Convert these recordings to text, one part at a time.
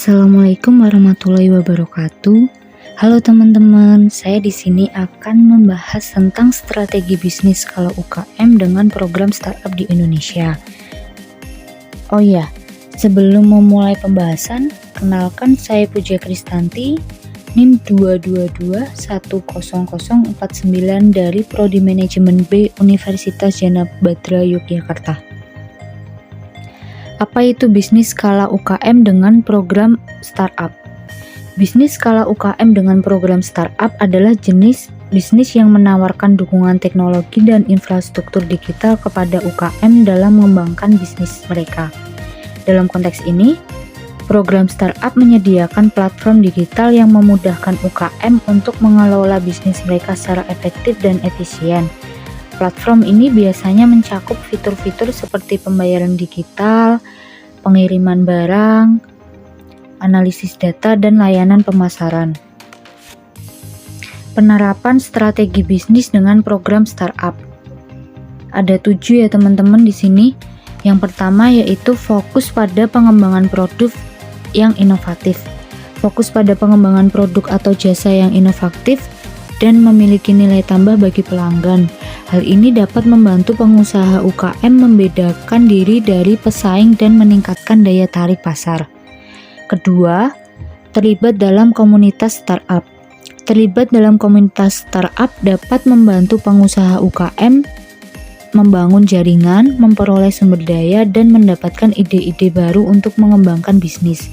Assalamualaikum warahmatullahi wabarakatuh. Halo teman-teman, saya di sini akan membahas tentang strategi bisnis skala UKM dengan program startup di Indonesia. Oh iya, sebelum memulai pembahasan, kenalkan saya Puja Kristanti, NIM 222100049 dari Prodi Manajemen B Universitas Djana Badra Yogyakarta. Apa itu bisnis skala UKM dengan program startup? Bisnis skala UKM dengan program startup adalah jenis bisnis yang menawarkan dukungan teknologi dan infrastruktur digital kepada UKM dalam mengembangkan bisnis mereka. Dalam konteks ini, program startup menyediakan platform digital yang memudahkan UKM untuk mengelola bisnis mereka secara efektif dan efisien. Platform ini biasanya mencakup fitur-fitur seperti pembayaran digital, pengiriman barang, analisis data, dan layanan pemasaran. Penerapan strategi bisnis dengan program startup. Ada 7 ya teman-teman di sini. Yang pertama yaitu fokus pada pengembangan produk yang inovatif. Fokus pada pengembangan produk atau jasa yang inovatif dan memiliki nilai tambah bagi pelanggan. Hal ini dapat membantu pengusaha UKM membedakan diri dari pesaing dan meningkatkan daya tarik pasar. Kedua, terlibat dalam komunitas startup. Terlibat dalam komunitas startup dapat membantu pengusaha UKM membangun jaringan, memperoleh sumber daya, dan mendapatkan ide-ide baru untuk mengembangkan bisnis.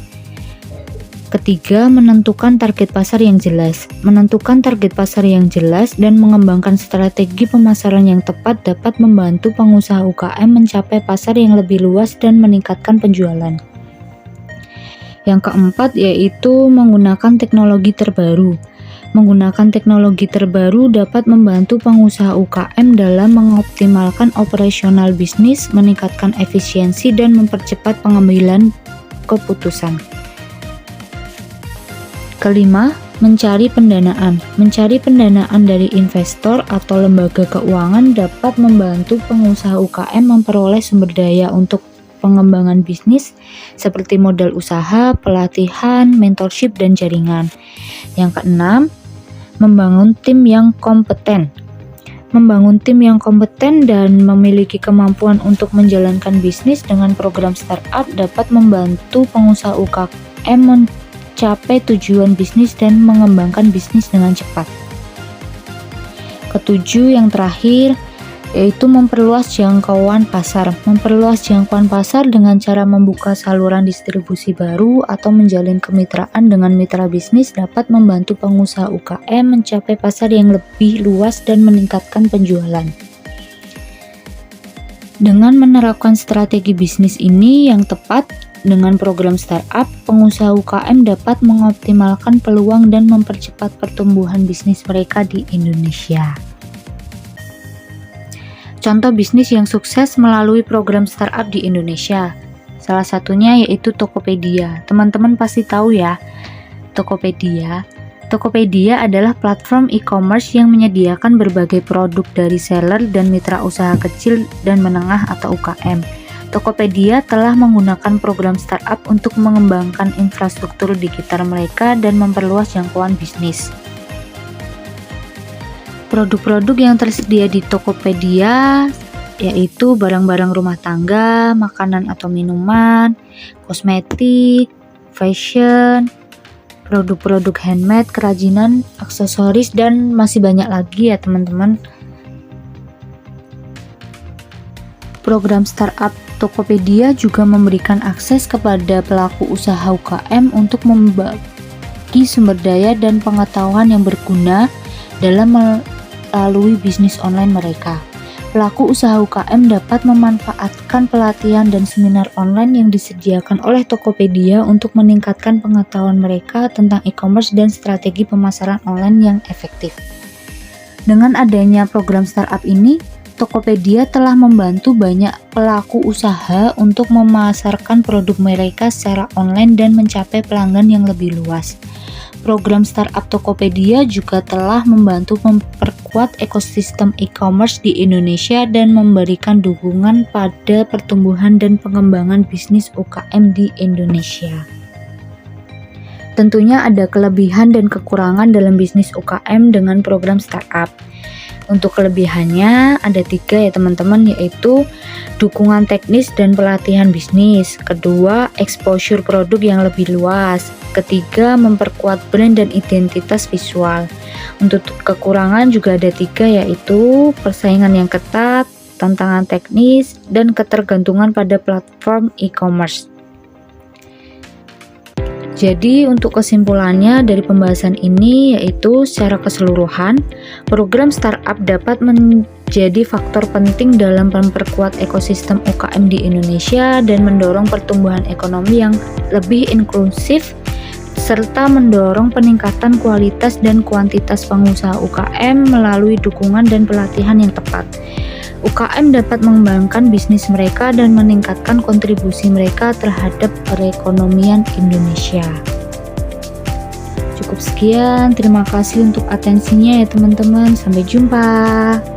Ketiga, menentukan target pasar yang jelas. Menentukan target pasar yang jelas dan mengembangkan strategi pemasaran yang tepat dapat membantu pengusaha UKM mencapai pasar yang lebih luas dan meningkatkan penjualan. Yang keempat yaitu menggunakan teknologi terbaru. Menggunakan teknologi terbaru dapat membantu pengusaha UKM dalam mengoptimalkan operasional bisnis, meningkatkan efisiensi, dan mempercepat pengambilan keputusan. Kelima, mencari pendanaan. Mencari pendanaan dari investor atau lembaga keuangan dapat membantu pengusaha UKM memperoleh sumber daya untuk pengembangan bisnis seperti modal usaha, pelatihan, mentorship, dan jaringan. Yang keenam, membangun tim yang kompeten. Membangun tim yang kompeten dan memiliki kemampuan untuk menjalankan bisnis dengan program startup dapat membantu pengusaha UKM mencapai tujuan bisnis dan mengembangkan bisnis dengan cepat. Ketujuh, yang terakhir, yaitu memperluas jangkauan pasar. Memperluas jangkauan pasar dengan cara membuka saluran distribusi baru atau menjalin kemitraan dengan mitra bisnis dapat membantu pengusaha UKM mencapai pasar yang lebih luas dan meningkatkan penjualan. Dengan menerapkan strategi bisnis ini yang tepat, dengan program startup, pengusaha UKM dapat mengoptimalkan peluang dan mempercepat pertumbuhan bisnis mereka di Indonesia. Contoh bisnis yang sukses melalui program startup di Indonesia. Salah satunya yaitu Tokopedia. Teman-teman pasti tahu ya, Tokopedia. Tokopedia adalah platform e-commerce yang menyediakan berbagai produk dari seller dan mitra usaha kecil dan menengah atau UKM. Tokopedia telah menggunakan program startup untuk mengembangkan infrastruktur digital mereka dan memperluas jangkauan bisnis. Produk-produk yang tersedia di Tokopedia yaitu barang-barang rumah tangga, makanan atau minuman, kosmetik, fashion, produk-produk handmade, kerajinan, aksesoris, dan masih banyak lagi ya teman-teman. Program startup Tokopedia juga memberikan akses kepada pelaku usaha UKM untuk membagi sumber daya dan pengetahuan yang berguna dalam melalui bisnis online mereka. Pelaku usaha UKM dapat memanfaatkan pelatihan dan seminar online yang disediakan oleh Tokopedia untuk meningkatkan pengetahuan mereka tentang e-commerce dan strategi pemasaran online yang efektif. Dengan adanya program startup ini, Tokopedia telah membantu banyak pelaku usaha untuk memasarkan produk mereka secara online dan mencapai pelanggan yang lebih luas. Program startup Tokopedia juga telah membantu memperkuat ekosistem e-commerce di Indonesia dan memberikan dukungan pada pertumbuhan dan pengembangan bisnis UKM di Indonesia. Tentunya ada kelebihan dan kekurangan dalam bisnis UKM dengan program startup. Untuk kelebihannya ada 3 ya teman-teman, yaitu dukungan teknis dan pelatihan bisnis. Kedua, exposure produk yang lebih luas. Ketiga, memperkuat brand dan identitas visual. Untuk kekurangan juga ada 3, yaitu persaingan yang ketat, tantangan teknis, dan ketergantungan pada platform e-commerce. Jadi untuk kesimpulannya dari pembahasan ini yaitu secara keseluruhan, program startup dapat menjadi faktor penting dalam memperkuat ekosistem UKM di Indonesia dan mendorong pertumbuhan ekonomi yang lebih inklusif serta mendorong peningkatan kualitas dan kuantitas pengusaha UKM melalui dukungan dan pelatihan yang tepat. UKM dapat mengembangkan bisnis mereka dan meningkatkan kontribusi mereka terhadap perekonomian Indonesia. Cukup sekian, terima kasih untuk atensinya ya teman-teman. Sampai jumpa.